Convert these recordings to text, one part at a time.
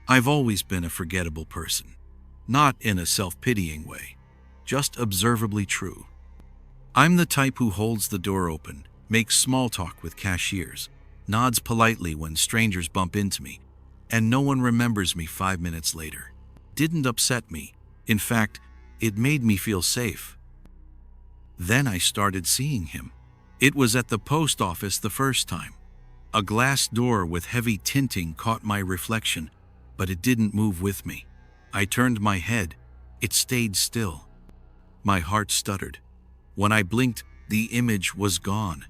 I've always been a forgettable person. Not in a self-pitying way, just observably true. I'm the type who holds the door open, makes small talk with cashiers, nods politely when strangers bump into me, and no one remembers me 5 minutes later. Didn't upset me. In fact, it made me feel safe. Then I started seeing him. It was at the post office the first time. A glass door with heavy tinting caught my reflection, but it didn't move with me. I turned my head. It stayed still. My heart stuttered. When I blinked, the image was gone.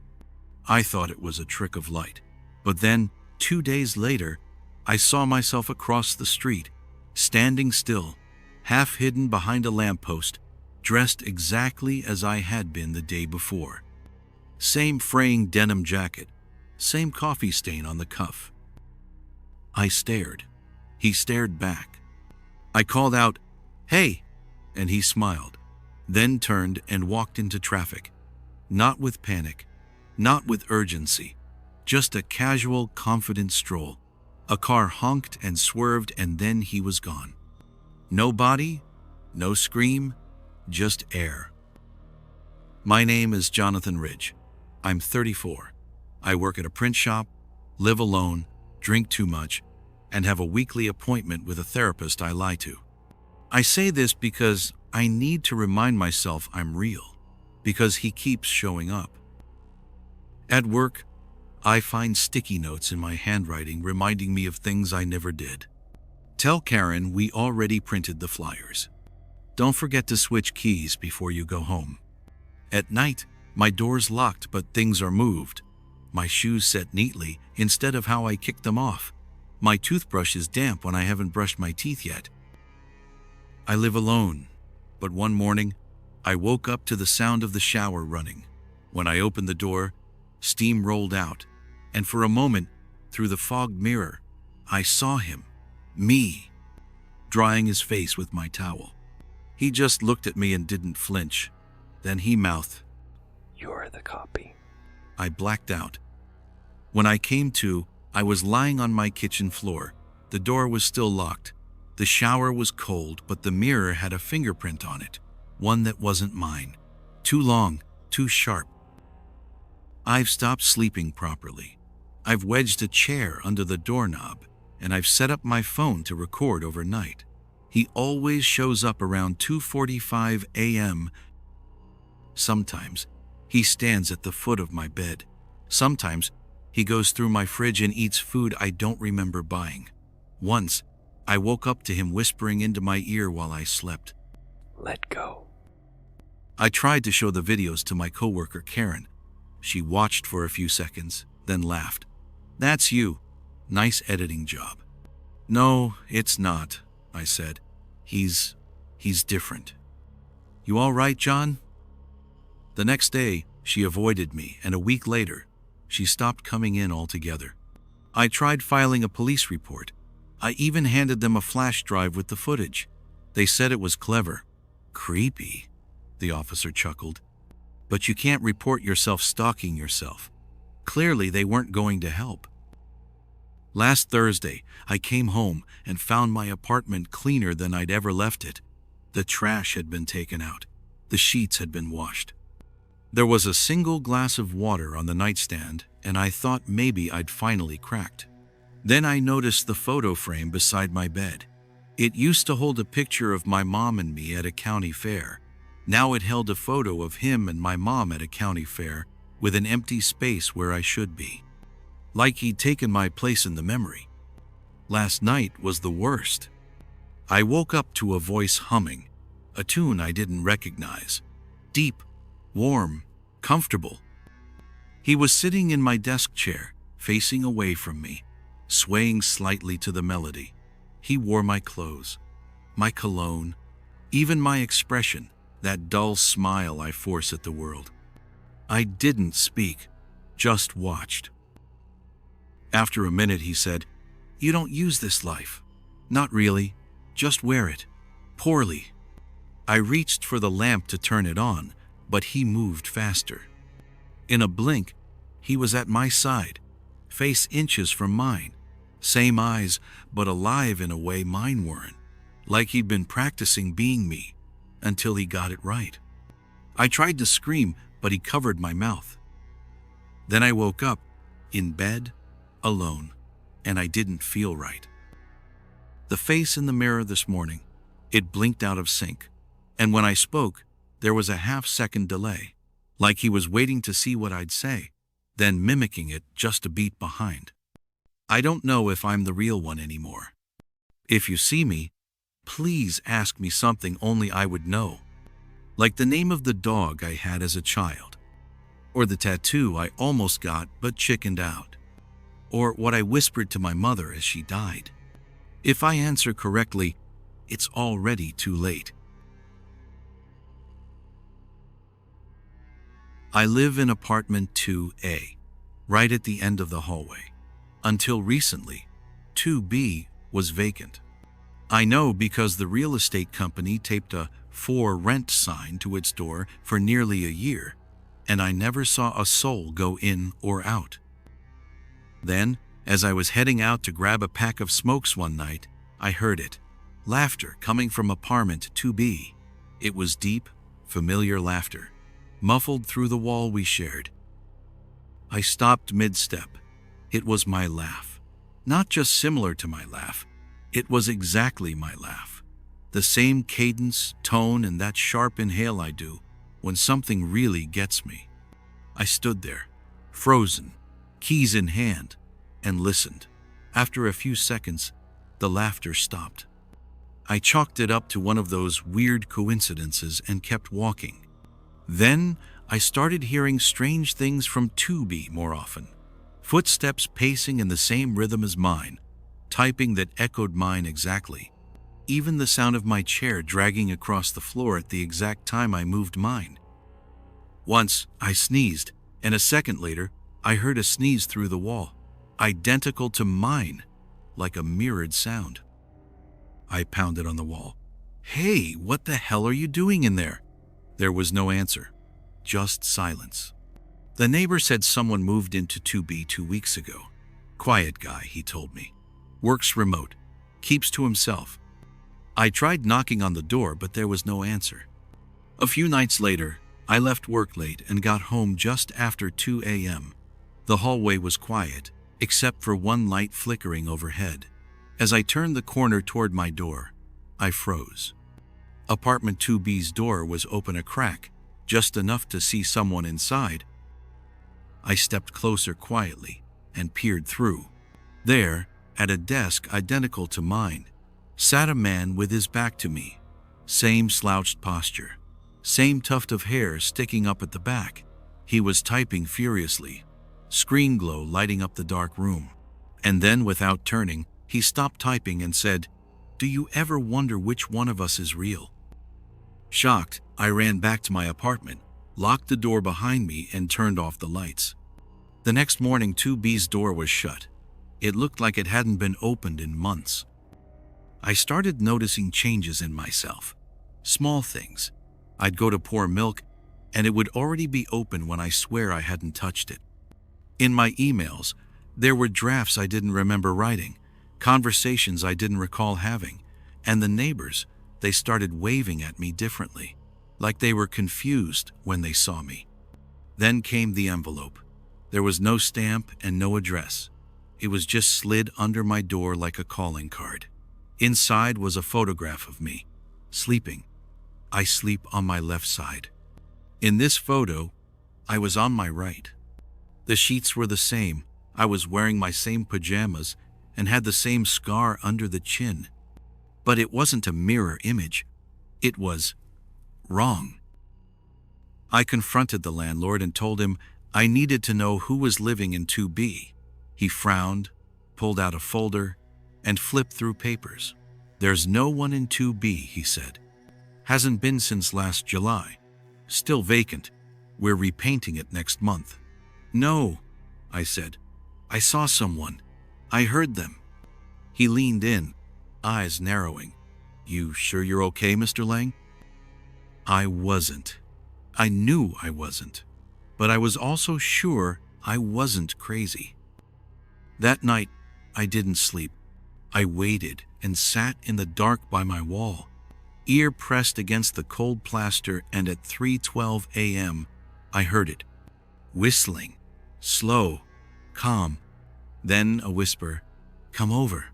I thought it was a trick of light. But then, 2 days later, I saw myself across the street, standing still, half hidden behind a lamppost, dressed exactly as I had been the day before. Same fraying denim jacket, same coffee stain on the cuff. I stared. He stared back. I called out, "Hey!" and he smiled, then turned and walked into traffic. Not with panic, not with urgency, just a casual, confident stroll. A car honked and swerved, and then he was gone. No body, no scream, just air. My name is Jonathan Ridge. I'm 34. I work at a print shop, live alone, drink too much, and have a weekly appointment with a therapist I lie to. I say this because I need to remind myself I'm real, because he keeps showing up. At work, I find sticky notes in my handwriting reminding me of things I never did. Tell Karen we already printed the flyers. Don't forget to switch keys before you go home. At night, my door's locked but things are moved. My shoes set neatly instead of how I kicked them off. My toothbrush is damp when I haven't brushed my teeth yet. I live alone, but one morning, I woke up to the sound of the shower running. When I opened the door, steam rolled out, and for a moment, through the fogged mirror, I saw him, me, drying his face with my towel. He just looked at me and didn't flinch. Then he mouthed, "You're the copy." I blacked out. When I came to, I was lying on my kitchen floor. The door was still locked. The shower was cold, but the mirror had a fingerprint on it, one that wasn't mine. Too long, too sharp. I've stopped sleeping properly. I've wedged a chair under the doorknob, and I've set up my phone to record overnight. He always shows up around 2:45 a.m. Sometimes, he stands at the foot of my bed. Sometimes, he goes through my fridge and eats food I don't remember buying. Once, I woke up to him whispering into my ear while I slept. "Let go." I tried to show the videos to my coworker Karen. She watched for a few seconds, then laughed. "That's you. Nice editing job." "No, it's not," I said. He's different." "You all right, John?" The next day, she avoided me, and a week later, she stopped coming in altogether. I tried filing a police report. I even handed them a flash drive with the footage. They said it was clever. "Creepy," the officer chuckled. "But you can't report yourself stalking yourself." Clearly, they weren't going to help. Last Thursday, I came home and found my apartment cleaner than I'd ever left it. The trash had been taken out. The sheets had been washed. There was a single glass of water on the nightstand, and I thought maybe I'd finally cracked. Then I noticed the photo frame beside my bed. It used to hold a picture of my mom and me at a county fair. Now it held a photo of him and my mom at a county fair, with an empty space where I should be. Like he'd taken my place in the memory. Last night was the worst. I woke up to a voice humming, a tune I didn't recognize. Deep, warm, comfortable. He was sitting in my desk chair, facing away from me, swaying slightly to the melody. He wore my clothes, my cologne, even my expression, that dull smile I force at the world. I didn't speak, just watched. After a minute, he said, "You don't use this life." "Not really, just wear it." Poorly. I reached for the lamp to turn it on, but he moved faster. In a blink, he was at my side, face inches from mine, Same eyes, but alive in a way mine weren't. Like he'd been practicing being me, until he got it right. I tried to scream, but he covered my mouth. Then I woke up, in bed, alone, and I didn't feel right. The face in the mirror this morning, it blinked out of sync, and when I spoke, there was a half-second delay, like he was waiting to see what I'd say, then mimicking it just a beat behind. I don't know if I'm the real one anymore. If you see me, please ask me something only I would know, like the name of the dog I had as a child, or the tattoo I almost got but chickened out, or what I whispered to my mother as she died. If I answer correctly, it's already too late. I live in apartment 2A, right at the end of the hallway. Until recently, 2B was vacant. I know because the real estate company taped a "for rent" sign to its door for nearly a year, and I never saw a soul go in or out. Then, as I was heading out to grab a pack of smokes one night, I heard it. Laughter coming from apartment 2B. It was deep, familiar laughter, muffled through the wall we shared. I stopped mid-step. It was my laugh. Not just similar to my laugh. It was exactly my laugh. The same cadence, tone, and that sharp inhale I do when something really gets me. I stood there, frozen, keys in hand, and listened. After a few seconds, the laughter stopped. I chalked it up to one of those weird coincidences and kept walking. Then I started hearing strange things from 2B more often. Footsteps pacing in the same rhythm as mine, typing that echoed mine exactly. Even the sound of my chair dragging across the floor at the exact time I moved mine. Once I sneezed, and a second later I heard a sneeze through the wall, identical to mine, like a mirrored sound. I pounded on the wall. "Hey, what the hell are you doing in there?" There was no answer, just silence. The neighbor said someone moved into 2B 2 weeks ago. Quiet guy, he told me. Works remote, keeps to himself. I tried knocking on the door, but there was no answer. A few nights later, I left work late and got home just after 2 a.m. The hallway was quiet, except for one light flickering overhead. As I turned the corner toward my door, I froze. Apartment 2B's door was open a crack, just enough to see someone inside. I stepped closer quietly and peered through. There, at a desk identical to mine, sat a man with his back to me. Same slouched posture, same tuft of hair sticking up at the back. He was typing furiously, screen glow lighting up the dark room. And then, without turning, he stopped typing and said, "Do you ever wonder which one of us is real?" Shocked, I ran back to my apartment, locked the door behind me, and turned off the lights. The next morning, 2B's door was shut. It looked like it hadn't been opened in months. I started noticing changes in myself. Small things. I'd go to pour milk, and it would already be open when I swear I hadn't touched it. In my emails, there were drafts I didn't remember writing, conversations I didn't recall having, and the neighbors, they started waving at me differently, like they were confused when they saw me. Then came the envelope. There was no stamp and no address. It was just slid under my door like a calling card. Inside was a photograph of me, sleeping. I sleep on my left side. In this photo, I was on my right. The sheets were the same. I was wearing my same pajamas and had the same scar under the chin. But it wasn't a mirror image. It was wrong. I confronted the landlord and told him I needed to know who was living in 2B. He frowned, pulled out a folder, and flipped through papers. "There's no one in 2B, he said. "Hasn't been since last July. Still vacant. We're repainting it next month." "No," I said. "I saw someone. I heard them." He leaned in, eyes narrowing. "You sure you're okay, Mr. Lang?" I wasn't. I knew I wasn't. But I was also sure I wasn't crazy. That night, I didn't sleep. I waited and sat in the dark by my wall, ear pressed against the cold plaster, and at 3:12 a.m. I heard it, whistling, slow, calm, then a whisper, "Come over."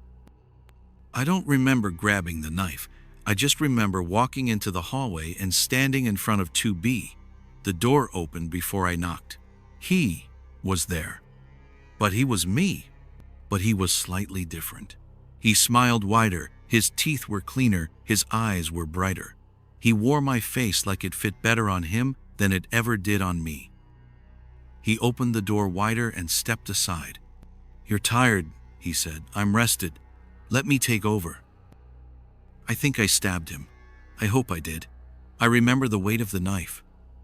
I don't remember grabbing the knife. I just remember walking into the hallway and standing in front of 2B. The door opened before I knocked. He was there. But he was me. But he was slightly different. He smiled wider, his teeth were cleaner, his eyes were brighter. He wore my face like it fit better on him than it ever did on me. He opened the door wider and stepped aside. "You're tired," he said. "I'm rested. Let me take over." I think I stabbed him. I hope I did. I remember the weight of the knife,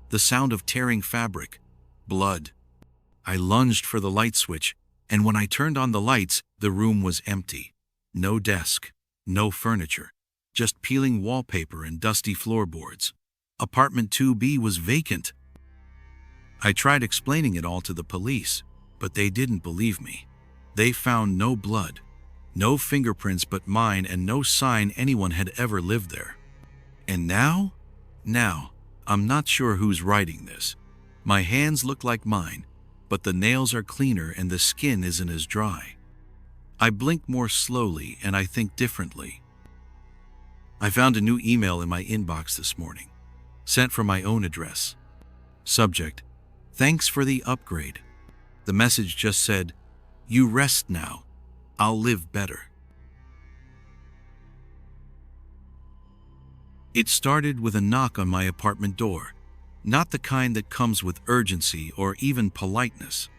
the sound of tearing fabric, blood. I lunged for the light switch, and when I turned on the lights, the room was empty. No desk, no furniture, just peeling wallpaper and dusty floorboards. Apartment 2B was vacant. I tried explaining it all to the police, but they didn't believe me. They found no blood, no fingerprints but mine, and no sign anyone had ever lived there. And now, I'm not sure who's writing this. My hands look like mine, but the nails are cleaner and the skin isn't as dry. I blink more slowly and I think differently. I found a new email in my inbox this morning, sent from my own address. Subject: "Thanks for the upgrade." The message just said, "You rest now. I'll live better." It started with a knock on my apartment door, not the kind that comes with urgency or even politeness.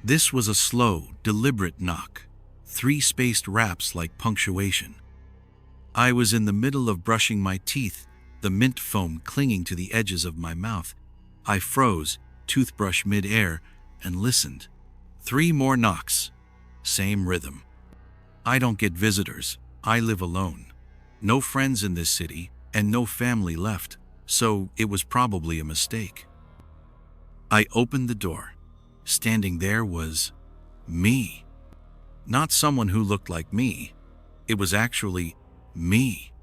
This was a slow, deliberate knock, 3 spaced raps like punctuation. I was in the middle of brushing my teeth, the mint foam clinging to the edges of my mouth. I froze, toothbrush mid-air, and listened. 3 more knocks. Same rhythm. I don't get visitors. I live alone. No friends in this city, and no family left, so it was probably a mistake. I opened the door. Standing there was me. Not someone who looked like me. It was actually me.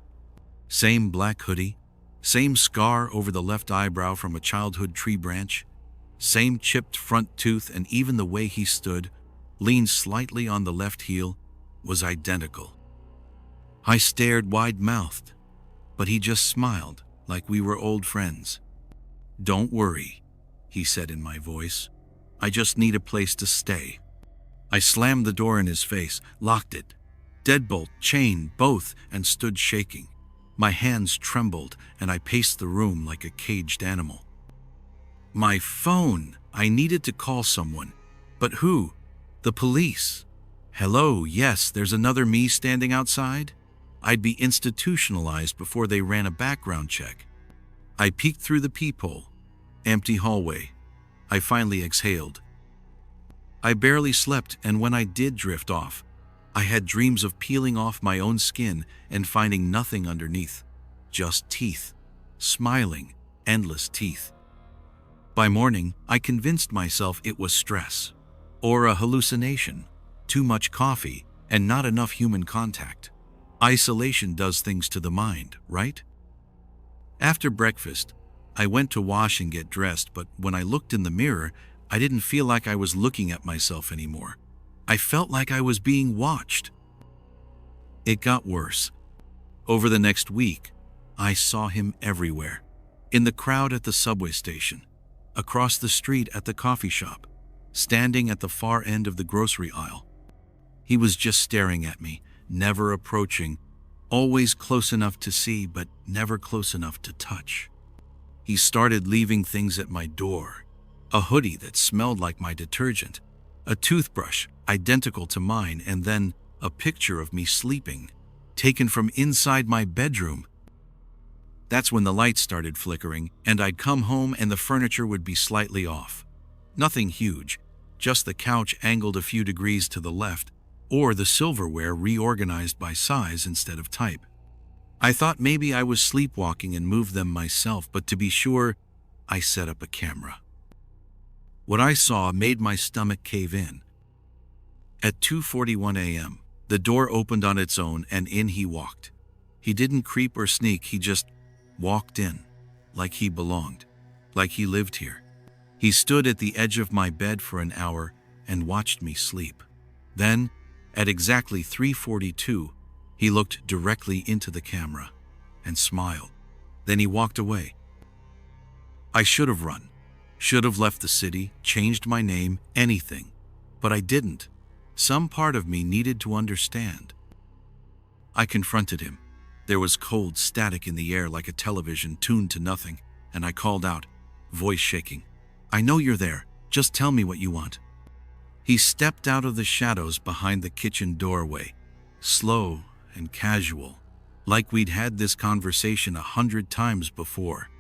Same black hoodie, same scar over the left eyebrow from a childhood tree branch, same chipped front tooth, and even the way he stood, leaned slightly on the left heel, was identical. I stared wide-mouthed, but he just smiled like we were old friends. "Don't worry," he said in my voice. "I just need a place to stay." I slammed the door in his face, locked it, deadbolt, chain, both, and stood shaking. My hands trembled, and I paced the room like a caged animal. My phone! I needed to call someone. But who? The police. Hello, yes, there's another me standing outside? I'd be institutionalized before they ran a background check. I peeked through the peephole. Empty hallway. I finally exhaled. I barely slept, and when I did drift off, I had dreams of peeling off my own skin and finding nothing underneath. Just teeth. Smiling, endless teeth. By morning, I convinced myself it was stress. Or a hallucination. Too much coffee and not enough human contact. Isolation does things to the mind, right? After breakfast, I went to wash and get dressed, but when I looked in the mirror, I didn't feel like I was looking at myself anymore. I felt like I was being watched. It got worse. Over the next week, I saw him everywhere. In the crowd at the subway station, across the street at the coffee shop, standing at the far end of the grocery aisle. He was just staring at me, never approaching, always close enough to see, but never close enough to touch. He started leaving things at my door. A hoodie that smelled like my detergent, a toothbrush identical to mine, and then a picture of me sleeping, taken from inside my bedroom. That's when the lights started flickering, and I'd come home and the furniture would be slightly off. Nothing huge, just the couch angled a few degrees to the left, or the silverware reorganized by size instead of type. I thought maybe I was sleepwalking and moved them myself, but to be sure, I set up a camera. What I saw made my stomach cave in. At 2:41 a.m., The door opened on its own and in he walked. He didn't creep or sneak, he just walked in, like he belonged, like he lived here. He stood at the edge of my bed for an hour and watched me sleep. Then, at exactly 3:42, he looked directly into the camera and smiled. Then he walked away. I should have run, should have left the city, changed my name, anything. But I didn't. Some part of me needed to understand. I confronted him. There was cold static in the air like a television tuned to nothing, and I called out, voice shaking, "I know you're there. Just tell me what you want." He stepped out of the shadows behind the kitchen doorway, slow and casual, like we'd had this conversation 100 times before.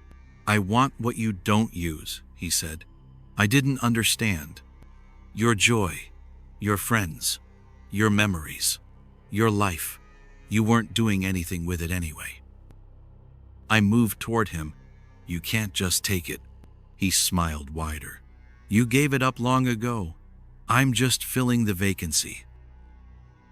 "I want what you don't use," he said. I didn't understand. Your joy, your friends, your memories, your life. You weren't doing anything with it anyway. I moved toward him. "You can't just take it." He smiled wider. "You gave it up long ago. I'm just filling the vacancy."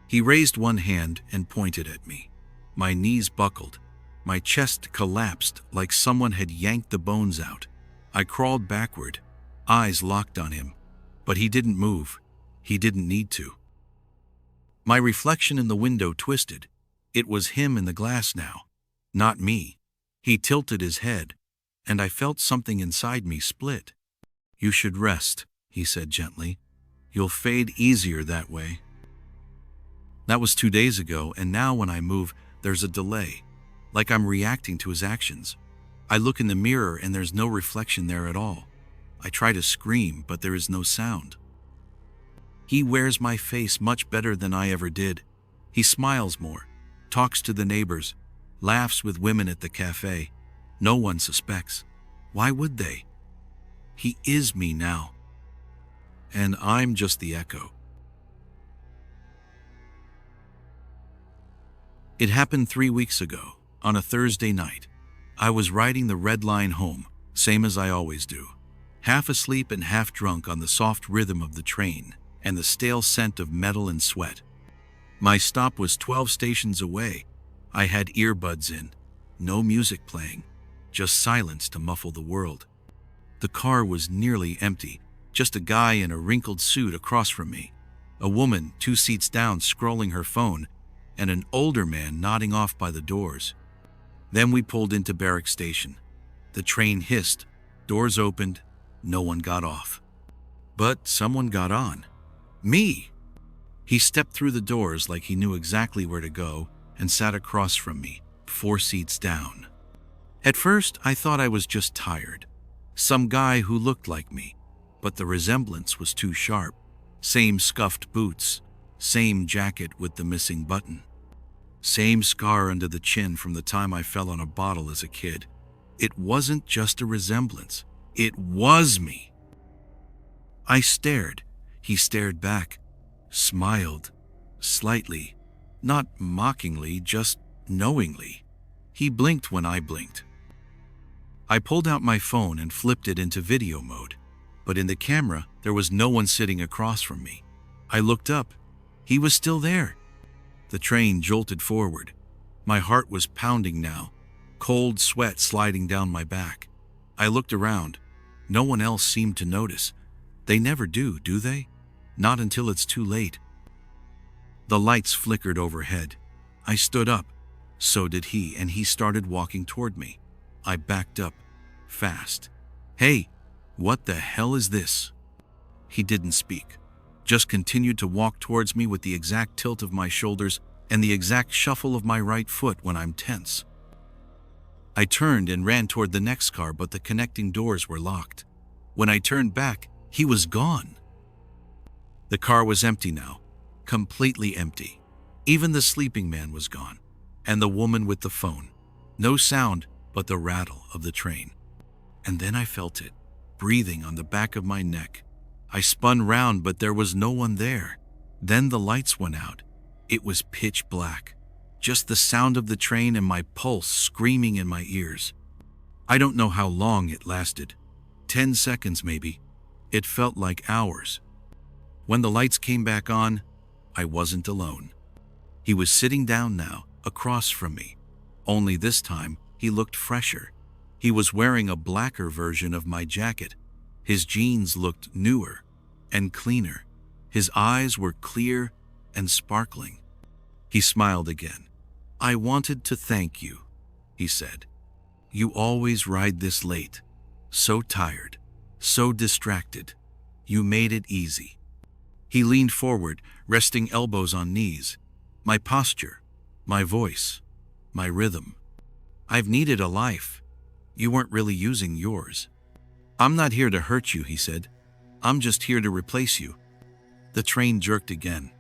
He raised one hand and pointed at me. My knees buckled. My chest collapsed like someone had yanked the bones out. I crawled backward, eyes locked on him. But he didn't move. He didn't need to. My reflection in the window twisted. It was him in the glass now, not me. He tilted his head, and I felt something inside me split. "You should rest," he said gently. "You'll fade easier that way." That was 2 days ago, and now when I move, there's a delay, like I'm reacting to his actions. I look in the mirror and there's no reflection there at all. I try to scream, but there is no sound. He wears my face much better than I ever did. He smiles more, talks to the neighbors, laughs with women at the cafe. No one suspects. Why would they? He is me now. And I'm just the echo. It happened 3 weeks ago, on a Thursday night. I was riding the Red Line home, same as I always do. Half asleep and half drunk on the soft rhythm of the train and the stale scent of metal and sweat. My stop was 12 stations away. I had earbuds in, no music playing, just silence to muffle the world. The car was nearly empty, just a guy in a wrinkled suit across from me, a woman 2 seats down scrolling her phone, and an older man nodding off by the doors. Then we pulled into Barrack Station. The train hissed, doors opened, no one got off. But someone got on. Me! He stepped through the doors like he knew exactly where to go and sat across from me, 4 seats down. At first, I thought I was just tired. Some guy who looked like me, but the resemblance was too sharp. Same scuffed boots, same jacket with the missing button, same scar under the chin from the time I fell on a bottle as a kid. It wasn't just a resemblance. It was me. I stared. He stared back, smiled, slightly, not mockingly, just knowingly. He blinked when I blinked. I pulled out my phone and flipped it into video mode, but in the camera, there was no one sitting across from me. I looked up. He was still there. The train jolted forward. My heart was pounding now, cold sweat sliding down my back. I looked around. No one else seemed to notice. They never do they? Not until it's too late. The lights flickered overhead. I stood up. So did he, and he started walking toward me. I backed up, fast. "Hey, what the hell is this?" He didn't speak, just continued to walk towards me with the exact tilt of my shoulders and the exact shuffle of my right foot when I'm tense. I turned and ran toward the next car, but the connecting doors were locked. When I turned back, he was gone. The car was empty now, completely empty. Even the sleeping man was gone, and the woman with the phone. No sound but the rattle of the train. And then I felt it, breathing on the back of my neck. I spun round, but there was no one there. Then the lights went out. It was pitch black. Just the sound of the train and my pulse screaming in my ears. I don't know how long it lasted. 10 seconds maybe. It felt like hours. When the lights came back on, I wasn't alone. He was sitting down now, across from me. Only this time, he looked fresher. He was wearing a blacker version of my jacket. His jeans looked newer and cleaner. His eyes were clear and sparkling. He smiled again. "I wanted to thank you," he said. "You always ride this late. So tired, so distracted. You made it easy." He leaned forward, resting elbows on knees. My posture, my voice, my rhythm. "I've needed a life. You weren't really using yours." "I'm not here to hurt you," he said. "I'm just here to replace you." The train jerked again.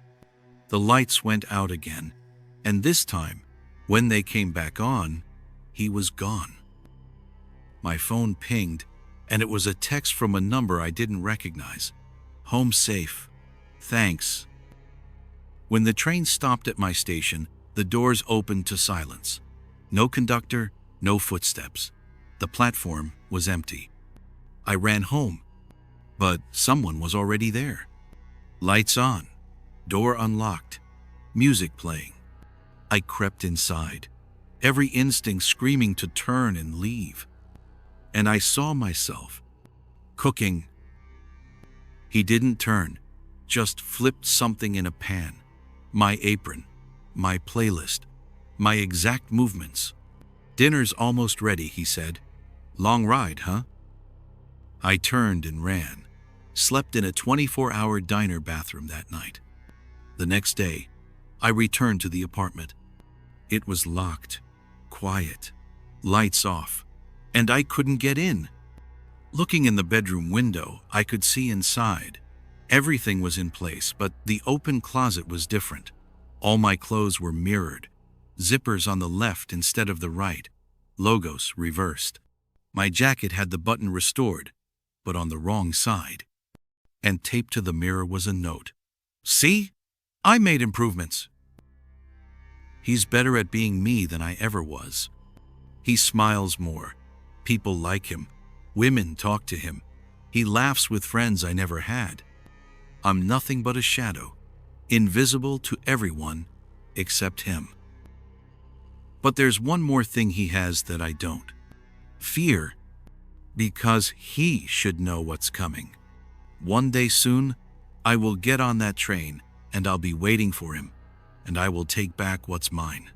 The lights went out again, and this time, when they came back on, he was gone. My phone pinged, and it was a text from a number I didn't recognize. "Home safe. Thanks." When the train stopped at my station, the doors opened to silence. No conductor, no footsteps. The platform was empty. I ran home, but someone was already there. Lights on, door unlocked, music playing. I crept inside, every instinct screaming to turn and leave. And I saw myself cooking. He didn't turn, just flipped something in a pan. My apron, my playlist, my exact movements. "Dinner's almost ready," he said. "Long ride, huh?" I turned and ran, slept in a 24-hour diner bathroom that night. The next day, I returned to the apartment. It was locked, quiet, lights off, and I couldn't get in. Looking in the bedroom window, I could see inside. Everything was in place, but the open closet was different. All my clothes were mirrored, zippers on the left instead of the right, logos reversed. My jacket had the button restored, but on the wrong side. And taped to the mirror was a note. "See? I made improvements." He's better at being me than I ever was. He smiles more. People like him. Women talk to him. He laughs with friends I never had. I'm nothing but a shadow, invisible to everyone except him. But there's one more thing he has that I don't. Fear, because he should know what's coming. One day soon, I will get on that train, and I'll be waiting for him, and I will take back what's mine.